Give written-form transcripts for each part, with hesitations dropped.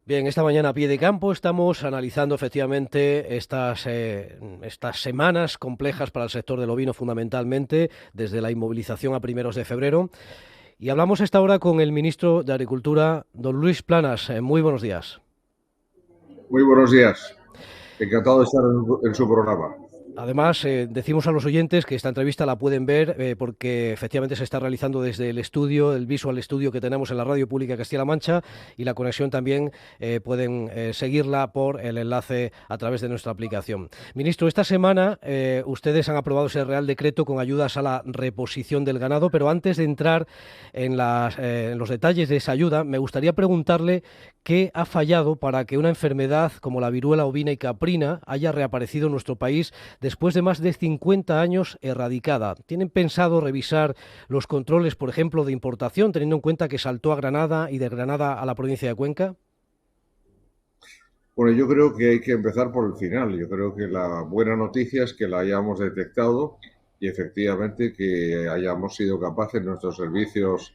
Bien, esta mañana a pie de campo estamos analizando efectivamente estas semanas complejas para el sector del ovino fundamentalmente, desde la inmovilización a primeros de febrero. Y hablamos a esta hora con el ministro de Agricultura, don Luis Planas. Muy buenos días. Muy buenos días. Encantado de estar en su programa. Además, decimos a los oyentes que esta entrevista la pueden ver porque efectivamente se está realizando desde el estudio, el Visual Studio que tenemos en la Radio Pública de Castilla-La Mancha, y la conexión también pueden seguirla por el enlace a través de nuestra aplicación. Ministro, esta semana ustedes han aprobado ese Real Decreto con ayudas a la reposición del ganado, pero antes de entrar en los detalles de esa ayuda, me gustaría preguntarle qué ha fallado para que una enfermedad como la viruela ovina y caprina haya reaparecido en nuestro país después de más de 50 años erradicada. ¿Tienen pensado revisar los controles, por ejemplo, de importación, teniendo en cuenta que saltó a Granada y de Granada a la provincia de Cuenca? Bueno, yo creo que hay que empezar por el final. Yo creo que la buena noticia es que la hayamos detectado y efectivamente que hayamos sido capaces nuestros servicios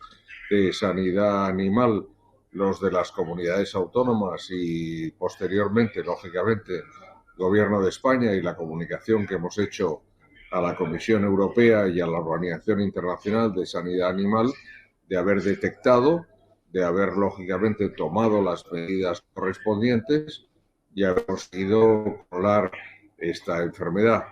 de sanidad animal, los de las comunidades autónomas y posteriormente, lógicamente, el Gobierno de España y la comunicación que hemos hecho a la Comisión Europea y a la Organización Internacional de Sanidad Animal, de haber detectado, de haber lógicamente tomado las medidas correspondientes y haber conseguido controlar esta enfermedad.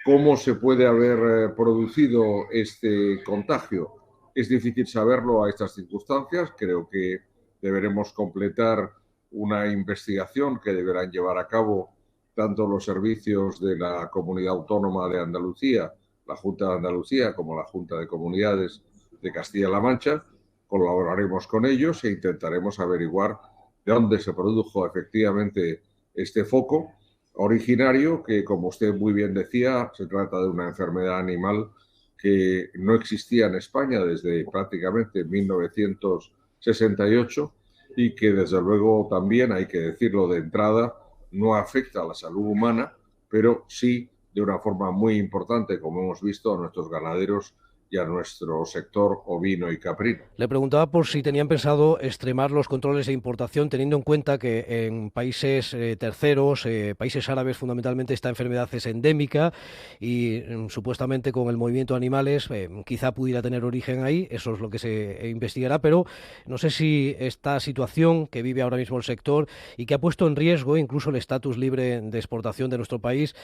¿Cómo se puede haber producido este contagio? Es difícil saberlo a estas circunstancias. Creo que deberemos completar una investigación que deberán llevar a cabo tanto los servicios de la Comunidad Autónoma de Andalucía, la Junta de Andalucía, como la Junta de Comunidades de Castilla-La Mancha. Colaboraremos con ellos e intentaremos averiguar de dónde se produjo efectivamente este foco originario, que como usted muy bien decía, se trata de una enfermedad animal que no existía en España desde prácticamente 1968 y que desde luego también, hay que decirlo de entrada, no afecta a la salud humana, pero sí de una forma muy importante, como hemos visto, a nuestros ganaderos y a nuestro sector ovino y caprino. Le preguntaba por si tenían pensado extremar los controles de importación, teniendo en cuenta que en países terceros, países árabes fundamentalmente, esta enfermedad es endémica y supuestamente con el movimiento de animales quizá pudiera tener origen ahí, eso es lo que se investigará, pero no sé si esta situación que vive ahora mismo el sector y que ha puesto en riesgo incluso el estatus libre de exportación de nuestro país,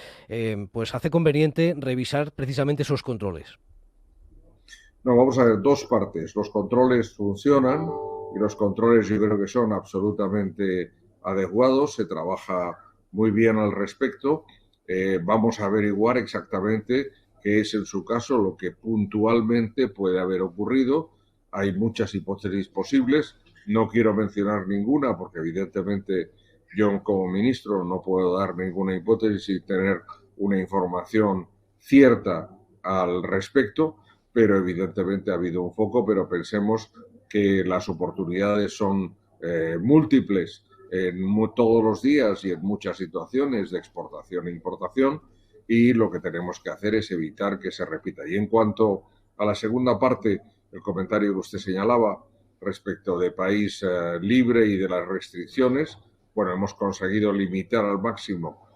pues hace conveniente revisar precisamente esos controles. No, vamos a ver dos partes. Los controles funcionan y los controles yo creo que son absolutamente adecuados. Se trabaja muy bien al respecto. Vamos a averiguar exactamente qué es en su caso lo que puntualmente puede haber ocurrido. Hay muchas hipótesis posibles. No quiero mencionar ninguna porque evidentemente yo como ministro no puedo dar ninguna hipótesis y tener una información cierta al respecto, pero evidentemente ha habido un foco, pero pensemos que las oportunidades son múltiples en todos los días y en muchas situaciones de exportación e importación, y lo que tenemos que hacer es evitar que se repita. Y en cuanto a la segunda parte, el comentario que usted señalaba respecto de país libre y de las restricciones, bueno, hemos conseguido limitar al máximo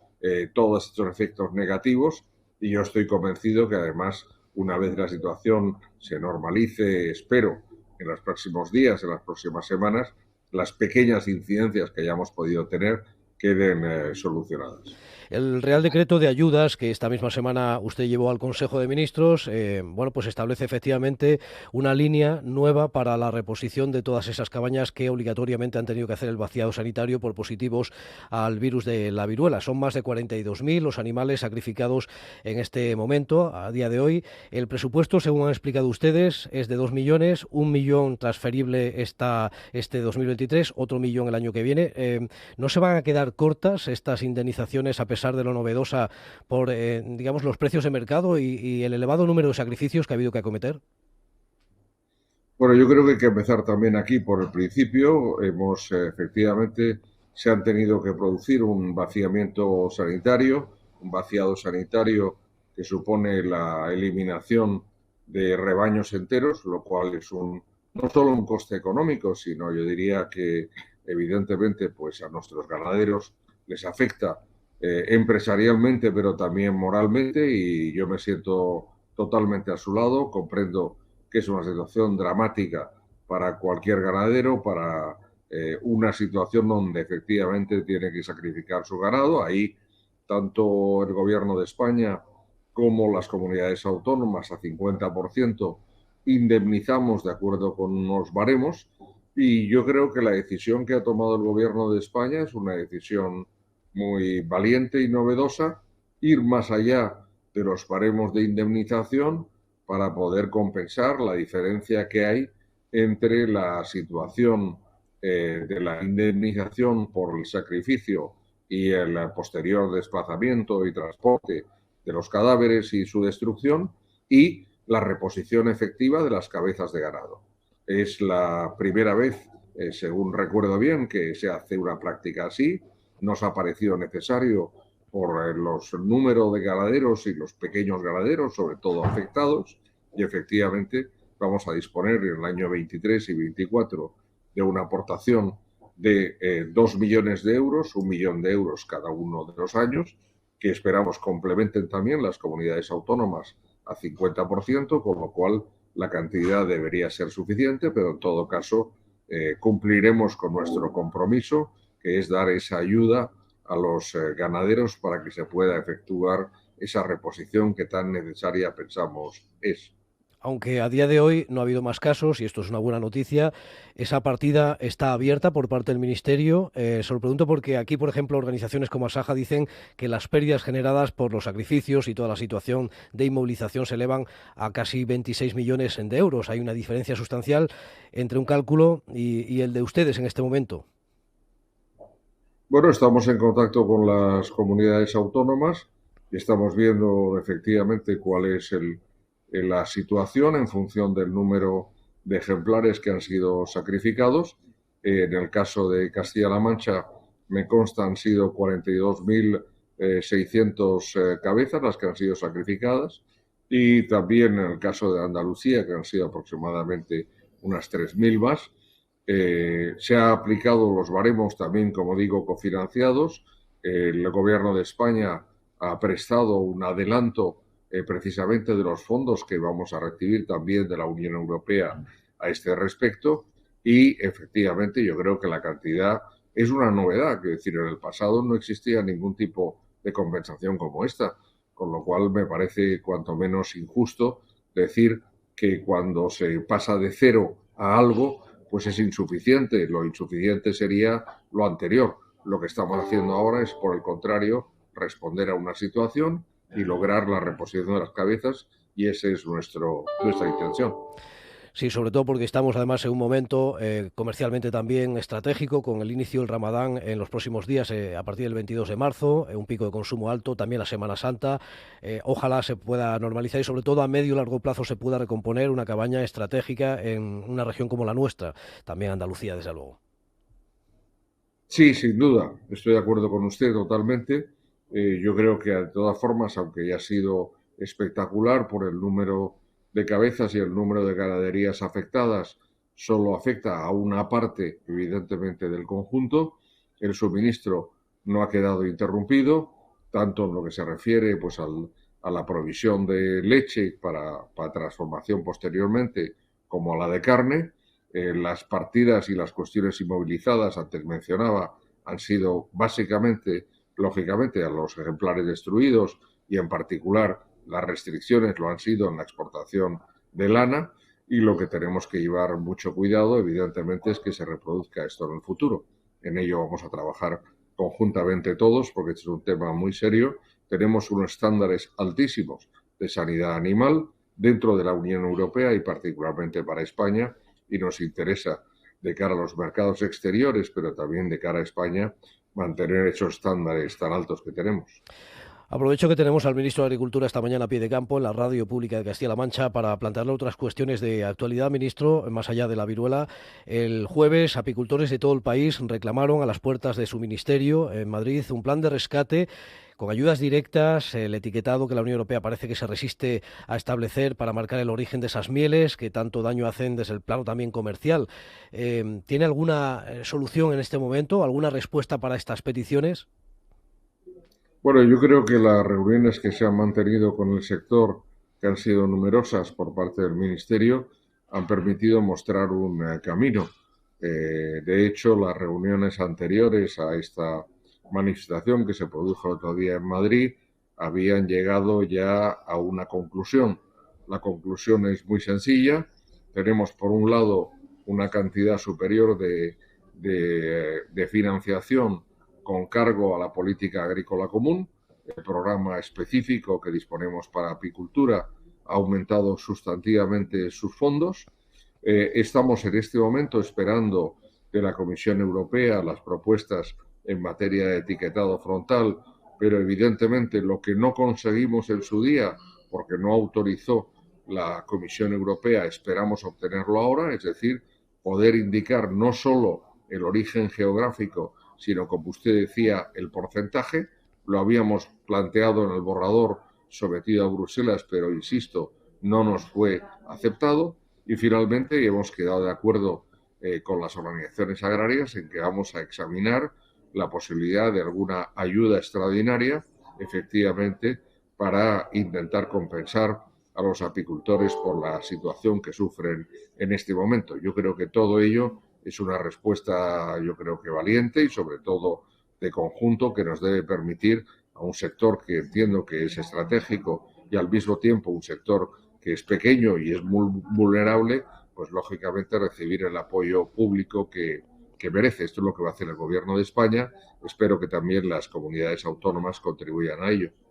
todos estos efectos negativos y yo estoy convencido que además una vez la situación se normalice, espero, en los próximos días, en las próximas semanas, las pequeñas incidencias que hayamos podido tener queden solucionadas. El Real Decreto de Ayudas que esta misma semana usted llevó al Consejo de Ministros, bueno, pues establece efectivamente una línea nueva para la reposición de todas esas cabañas que obligatoriamente han tenido que hacer el vaciado sanitario por positivos al virus de la viruela. Son más de 42.000 los animales sacrificados en este momento, a día de hoy. El presupuesto, según han explicado ustedes, es de 2 millones, 1 millón transferible este 2023, otro millón el año que viene. ¿No se van a quedar cortas estas indemnizaciones a pesar de lo novedosa por, digamos, los precios de mercado y el elevado número de sacrificios que ha habido que acometer? Bueno, yo creo que hay que empezar también aquí por el principio. Hemos efectivamente se han tenido que producir un vaciamiento sanitario, un vaciado sanitario que supone la eliminación de rebaños enteros, lo cual es no solo un coste económico, sino yo diría que evidentemente, pues a nuestros ganaderos les afecta empresarialmente, pero también moralmente, y yo me siento totalmente a su lado. Comprendo que es una situación dramática para cualquier ganadero, para una situación donde efectivamente tiene que sacrificar su ganado. Ahí tanto el gobierno de España como las comunidades autónomas a 50% indemnizamos de acuerdo con unos baremos, y yo creo que la decisión que ha tomado el gobierno de España es una decisión muy valiente y novedosa, ir más allá de los baremos de indemnización para poder compensar la diferencia que hay entre la situación de la indemnización por el sacrificio y el posterior desplazamiento y transporte de los cadáveres y su destrucción, y la reposición efectiva de las cabezas de ganado. Es la primera vez, según recuerdo bien, que se hace una práctica así. Nos ha parecido necesario por los números de ganaderos y los pequeños ganaderos, sobre todo afectados, y efectivamente vamos a disponer en el año 23 y 24 de una aportación de 2 millones de euros, 1 millón de euros cada uno de los años, que esperamos complementen también las comunidades autónomas a 50%, con lo cual la cantidad debería ser suficiente, pero en todo caso cumpliremos con nuestro compromiso, que es dar esa ayuda a los ganaderos para que se pueda efectuar esa reposición que tan necesaria pensamos es. Aunque a día de hoy no ha habido más casos, y esto es una buena noticia, esa partida está abierta por parte del Ministerio. Se lo pregunto porque aquí, por ejemplo, organizaciones como Asaja dicen que las pérdidas generadas por los sacrificios y toda la situación de inmovilización se elevan a casi 26 millones de euros. Hay una diferencia sustancial entre un cálculo y el de ustedes en este momento. Bueno, estamos en contacto con las comunidades autónomas y estamos viendo efectivamente cuál es la situación en función del número de ejemplares que han sido sacrificados. En el caso de Castilla-La Mancha, me consta, han sido 42.600 cabezas las que han sido sacrificadas, y también en el caso de Andalucía, que han sido aproximadamente unas 3.000 más. Se ha aplicado los baremos también, como digo, cofinanciados. El gobierno de España ha prestado un adelanto precisamente de los fondos que vamos a recibir también de la Unión Europea a este respecto, y efectivamente yo creo que la cantidad es una novedad. Es decir, en el pasado no existía ningún tipo de compensación como esta, con lo cual me parece cuanto menos injusto decir que cuando se pasa de cero a algo, pues es insuficiente. Lo insuficiente sería lo anterior. Lo que estamos haciendo ahora es, por el contrario, responder a una situación y lograr la reposición de las cabezas, y esa es nuestra intención. Sí, sobre todo porque estamos además en un momento comercialmente también estratégico, con el inicio del Ramadán en los próximos días, a partir del 22 de marzo, un pico de consumo alto, también la Semana Santa. Ojalá se pueda normalizar y sobre todo a medio y largo plazo se pueda recomponer una cabaña estratégica en una región como la nuestra, también Andalucía, desde luego. Sí, sin duda, estoy de acuerdo con usted totalmente. Yo creo que de todas formas, aunque ya ha sido espectacular por el número de cabezas y el número de ganaderías afectadas, solo afecta a una parte, evidentemente, del conjunto. El suministro no ha quedado interrumpido, tanto en lo que se refiere pues, a la provisión de leche para transformación posteriormente, como a la de carne. Las partidas y las cuestiones inmovilizadas, antes mencionaba, han sido básicamente, lógicamente, a los ejemplares destruidos, y en particular las restricciones lo han sido en la exportación de lana, y lo que tenemos que llevar mucho cuidado, evidentemente, es que se reproduzca esto en el futuro. En ello vamos a trabajar conjuntamente todos, porque este es un tema muy serio. Tenemos unos estándares altísimos de sanidad animal dentro de la Unión Europea y particularmente para España, y nos interesa, de cara a los mercados exteriores, pero también de cara a España, mantener esos estándares tan altos que tenemos. Aprovecho que tenemos al ministro de Agricultura esta mañana a pie de campo en la radio pública de Castilla-La Mancha para plantearle otras cuestiones de actualidad, ministro, más allá de la viruela. El jueves, apicultores de todo el país reclamaron a las puertas de su ministerio en Madrid un plan de rescate con ayudas directas, el etiquetado que la Unión Europea parece que se resiste a establecer para marcar el origen de esas mieles que tanto daño hacen desde el plano también comercial. ¿Tiene alguna solución en este momento, alguna respuesta para estas peticiones? Bueno, yo creo que las reuniones que se han mantenido con el sector, que han sido numerosas por parte del Ministerio, han permitido mostrar un camino. De hecho, las reuniones anteriores a esta manifestación que se produjo el otro día en Madrid habían llegado ya a una conclusión. La conclusión es muy sencilla. Tenemos, por un lado, una cantidad superior de financiación con cargo a la política agrícola común. El programa específico que disponemos para apicultura ha aumentado sustantivamente sus fondos. Estamos en este momento esperando de la Comisión Europea las propuestas en materia de etiquetado frontal, pero evidentemente lo que no conseguimos en su día, porque no autorizó la Comisión Europea, esperamos obtenerlo ahora, es decir, poder indicar no solo el origen geográfico, sino, como usted decía, el porcentaje. Lo habíamos planteado en el borrador sometido a Bruselas, pero, insisto, no nos fue aceptado. Y finalmente hemos quedado de acuerdo con las organizaciones agrarias en que vamos a examinar la posibilidad de alguna ayuda extraordinaria, efectivamente, para intentar compensar a los apicultores por la situación que sufren en este momento. Yo creo que todo ello es una respuesta, yo creo que valiente y sobre todo de conjunto, que nos debe permitir a un sector que entiendo que es estratégico y al mismo tiempo un sector que es pequeño y es muy vulnerable, pues lógicamente recibir el apoyo público que merece. Esto es lo que va a hacer el Gobierno de España. Espero que también las comunidades autónomas contribuyan a ello.